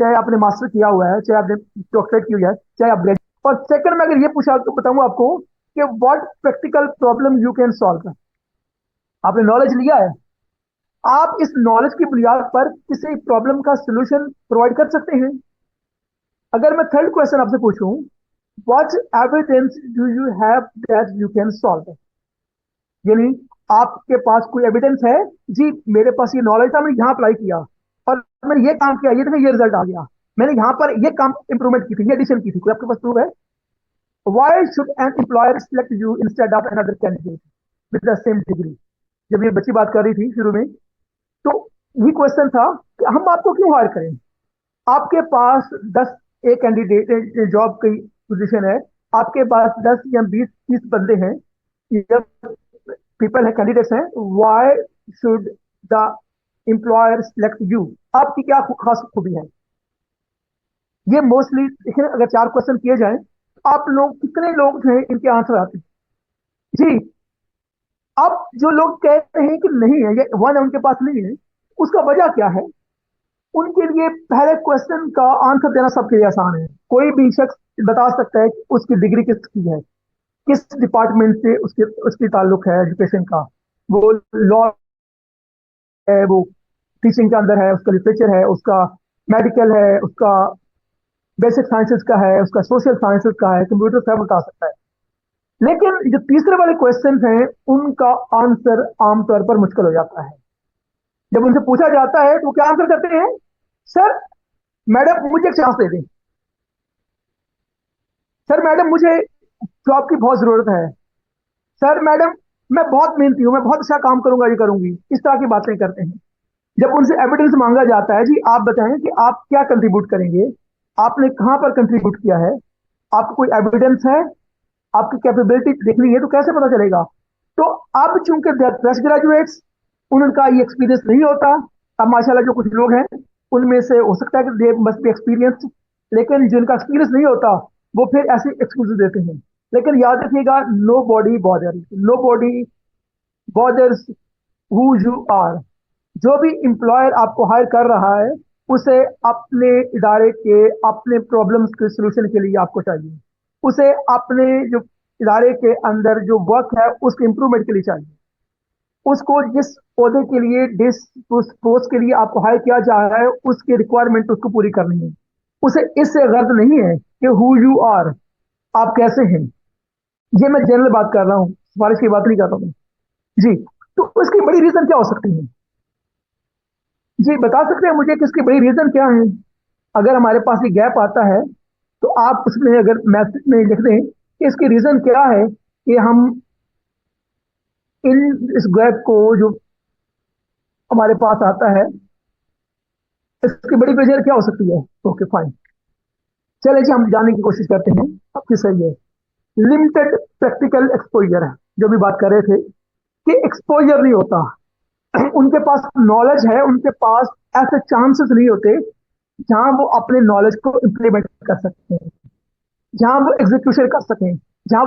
चाहे आपने मास्टर किया हुआ है, चाहे आपने डॉक्टरेट की हुई है, चाहे आप ग्रेजुएट। और सेकंड में अगर ये पूछा तो बताऊं आपको कि what practical problem you can solve. आपने नॉलेज लिया है, आप इस नॉलेज की बुनियाद पर किसी प्रॉब्लम का सोल्यूशन प्रोवाइड कर सकते हैं। अगर मैं थर्ड क्वेश्चन आपसे पूछूं, what evidence do you have that you can solve, यानी आपके पास कोई एविडेंस है, जी मेरे पास ये नॉलेज था, मैंने यहाँ अप्लाई किया और मैंने ये काम किया, ये देखा ये रिजल्ट आ गया, मैंने यहाँ पर ये काम इंप्रूवमेंट की थी, ये एडिशन की थी, कोई आपके पास प्रूफ है? Why should an employer select you instead of another candidate with the same degree? जब ये बच्ची बात कर रही थी शुरू में, तो ये क्वेश्चन था कि हम आपको क्यों हायर करें? आपके पास 10 एक कैंडिडेट जॉब की पोजीशन है, आपके पास 10 या 20 30 बंदे हैं, पीपल है, कैंडिडेट्स हैं, why should the employer select you? आपकी क्या खास खूबी है? ये मोस्टली देखिए, अगर 4 क्वेश्चन किए जाएं, आप लोग कितने लोग हैं इनके आंसर आते हैं? जी। अब जो लोग कह रहे हैं कि नहीं है, ये वन है उनके पास नहीं है, उसका वजह क्या है? उनके लिए पहले क्वेश्चन का आंसर देना सबके लिए आसान है। कोई भी शख्स बता सकता है कि उसकी डिग्री किसकी है, किस डिपार्टमेंट से उसके उसकी ताल्लुक है एजुकेशन का। वो लॉ है, वो टीचिंग के अंदर है, उसका लिटरेचर है, उसका मेडिकल है, उसका बेसिक साइंसेस का है, उसका सोशल साइंसेस का है, कंप्यूटर सब बता सकता है। लेकिन जो तीसरे वाले क्वेश्चन हैं, उनका आंसर आमतौर पर मुश्किल हो जाता है। जब उनसे पूछा जाता है तो वो क्या आंसर करते हैं? सर मैडम मुझे एक चांस दे दें, सर मैडम मुझे जॉब की बहुत जरूरत है, सर मैडम मैं बहुत मेहनती हूं, मैं बहुत अच्छा काम करूंगा, ये करूंगी, इस तरह की बातें करते हैं। जब उनसे एविडेंस मांगा जाता है, जी आप बताएं कि आप क्या कंट्रीब्यूट करेंगे, आपने कहां पर कंट्रीब्यूट किया है, आपको कोई एविडेंस है, आपकी कैपेबिलिटी देखनी है, तो कैसे पता चलेगा? तो अब चूंकि फ्रेश ग्रेजुएट्स, उनका ये एक्सपीरियंस नहीं होता। अब माशाल्लाह जो कुछ लोग हैं उनमें से हो सकता है कि दे मस्ट बी एक्सपीरियंस, लेकिन जिनका एक्सपीरियंस नहीं होता वो फिर ऐसे एक्सक्यूज देते हैं। लेकिन याद रखिएगा, nobody bother, nobody bothers who you are. जो भी एम्प्लॉयर आपको हायर कर रहा है, उसे अपने इदारे के अपने प्रॉब्लम्स के सोल्यूशन के लिए आपको चाहिए, उसे अपने जो इदारे के अंदर जो वर्क है उसके इंप्रूवमेंट के लिए चाहिए, उसको जिस पौधे के लिए जिस उस पोस्ट के लिए आपको हायर किया जा रहा है उसकी रिक्वायरमेंट उसको पूरी करनी है। उसे इससे गर्द नहीं है कि हु यू आर, आप कैसे हैं। ये मैं जनरल बात कर रहा हूँ, सिफारिश की बात नहीं कर रहा हूँ। जी। तो उसकी बड़ी रीजन क्या हो सकती है? जी बता सकते हैं मुझे कि इसकी बड़ी रीजन क्या है? अगर हमारे पास ये गैप आता है तो आप उसमें अगर मैसेज में लिख दें कि इसकी रीजन क्या है कि हम इन इस गैप को जो हमारे पास आता है, इसकी बड़ी वजह क्या हो सकती है? ओके फाइन, चले जी हम जानने की कोशिश करते हैं आपकी सही है। लिमिटेड प्रैक्टिकल एक्सपोजर है, जो भी बात कर रहे थे कि एक्सपोजर नहीं होता, उनके पास नॉलेज है, उनके पास ऐसे चांसेस नहीं होते जहां वो अपने नॉलेज को इंप्लीमेंट कर सकते हैं, जहां वो एग्जीक्यूशन कर सकें, जहां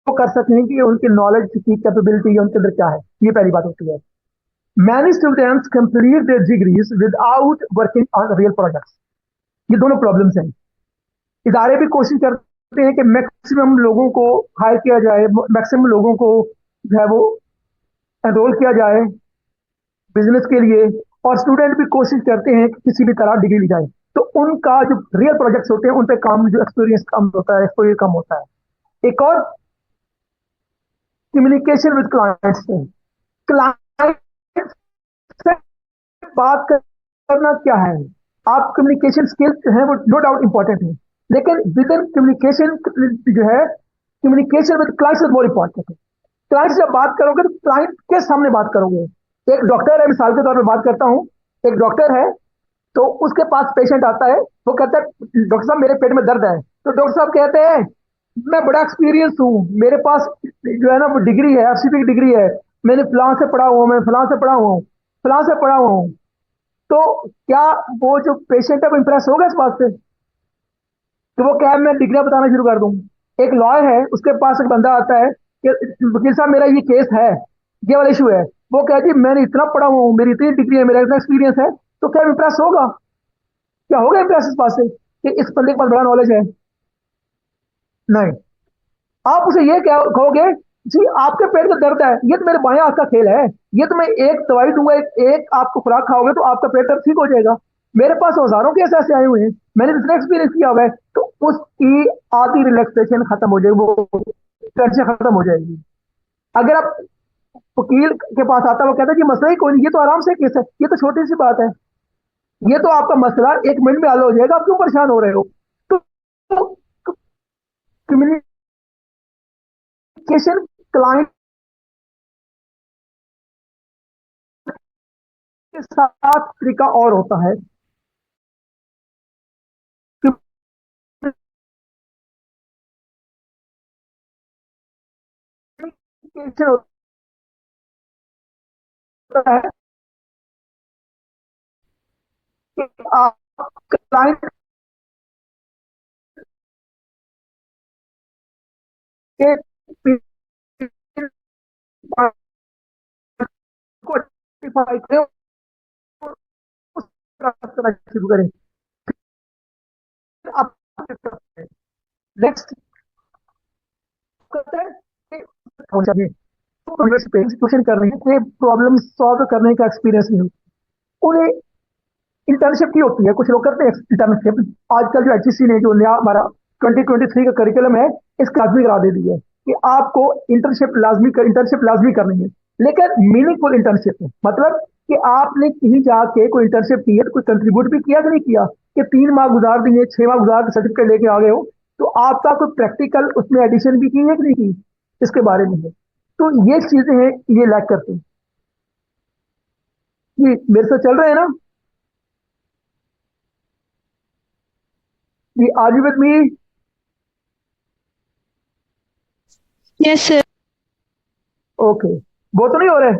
वो कर सकें कि उनकी नॉलेज की कैपेबिलिटी उनके अंदर क्या है। ये पहली बात होती है। Many students complete their degrees without working on real projects. ये दोनों प्रॉब्लम्स हैं। इदारे भी कोशिश करते हैं कि मैक्सिमम लोगों को हायर किया जाए, मैक्सिमम लोगों को जो है वो एनरोल किया जाए बिजनेस के लिए, और स्टूडेंट भी कोशिश करते हैं कि किसी भी तरह डिग्री ली जाए। तो उनका जो रियल प्रोजेक्ट्स होते हैं उन पे काम, जो एक्सपीरियंस कम होता है, एक्सपोजर कम होता है। एक और कम्युनिकेशन विद क्लाइंट्स है। क्लाइंट से बात करना क्या है, आप कम्युनिकेशन स्किल्स जो है वो नो डाउट इंपॉर्टेंट है, लेकिन विद इन कम्युनिकेशन जो है, communication with clients is more important है। क्लाइंट से जब बात करोगे तो क्लाइंट के सामने बात करोगे। एक डॉक्टर है, मिसाल के तौर पर बात करता हूँ, एक डॉक्टर है, तो उसके पास पेशेंट आता है, वो कहता है डॉक्टर साहब मेरे पेट में दर्द है, तो डॉक्टर साहब कहते हैं मैं बड़ा एक्सपीरियंस हूँ, मेरे पास जो है ना वो डिग्री है, एफसीपी की डिग्री है, मैंने फलां से पढ़ा हुआ हूँ, मैं फलां से पढ़ा हुआ हूँ, फलां से पढ़ा हुआ हूँ। तो क्या वो जो पेशेंट है वो इंप्रेस होगा इस बात से कि वो क्या मैं डिग्रियां बताना शुरू कर दूं? एक लॉयर है, उसके पास एक बंदा आता है कि वकील साहब मेरा ये केस है, ये वाला इशू है, वो कहती है मैंने इतना पढ़ा हुआ हूँ, मेरी इतनी डिग्री है, मेरा इतना एक्सपीरियंस है, तो क्या इंप्रेस होगा? क्या हो गया इम्प्रेस पास से कि इस बंदे के पास बड़ा नॉलेज है? नहीं। आप उसे ये क्या कहोगे, जी आपके पेट में दर्द है, ये तो मेरे बाएं हाथ का खेल है, ये तो मैं एक दवाई दूंगा, एक आपको खुराक खाओगे तो आपका पेट दर्द ठीक हो जाएगा। मेरे पास हजारों केस ऐसे आए हुए हैं, मैंने इतना एक्सपीरियंस किया हुआ है। तो उसकी आधी रिलैक्सेशन खत्म हो जाएगी, वो टेंशन खत्म हो जाएगी। अगर आप वकील के पास आता है, वो कहता है कि मसला ही कोई नहीं, ये तो आराम से केस है, ये तो छोटी सी बात है, ये तो आपका मसला 1 मिनट में हल हो जाएगा, आप क्यों परेशान हो रहे हो? तो कम्युनिकेशन क्लाइंट के साथ तरीका और होता है। कम्युनिकेशन होता है कि आप क्लाइंट के को identify करें, उस तरह करना शुरू करें। आप नेक्स्ट करते हैं कि होना चाहिए, क्वेश्चन कर रहे हैं कि प्रॉब्लम सॉल्व करने का एक्सपीरियंस नहीं हो, उन्हें इंटर्नशिप की होती है, कुछ लोग करते हैं इंटर्नशिप। आजकल जो एचईसी ने जो नया हमारा 2023 का करिकुलम है, इसका लाजमी करा दे दी है कि आपको इंटर्नशिप लाजमी करनी है, लेकिन मीनिंगफुल इंटर्नशिप है। मतलब कि आपने कहीं जाके कोई इंटर्नशिप की है तो कोई कंट्रीब्यूट भी किया कि नहीं किया, कि 3 माह गुजार दिए, 6 माह गुजार के सर्टिफिकेट लेके आ गए हो, तो आपका कोई प्रैक्टिकल उसमें एडिशन भी की है कि नहीं की, इसके बारे में है। तो ये चीजें हैं, ये लैक करते हैं। ये मेरे से चल रहे हैं ना? ये are you with me? Yes sir. Okay. वो तो नहीं हो रहे?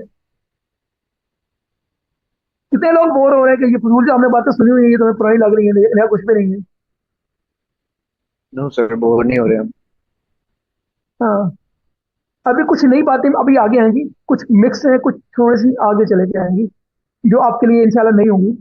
कितने लोग बोर हो रहे हैं कि ये फजूल जो हमने बातें सुनी हुई है ये तुम्हें पुरानी लग रही है, नया कुछ भी नहीं है? नो सर, बोर नहीं हो रहे हम। हाँ। अभी कुछ नई बातें अभी आगे आएंगी, कुछ मिक्स है, कुछ थोड़ी सी आगे चले के आएंगी, जो आपके लिए इंशाल्लाह नहीं होंगी।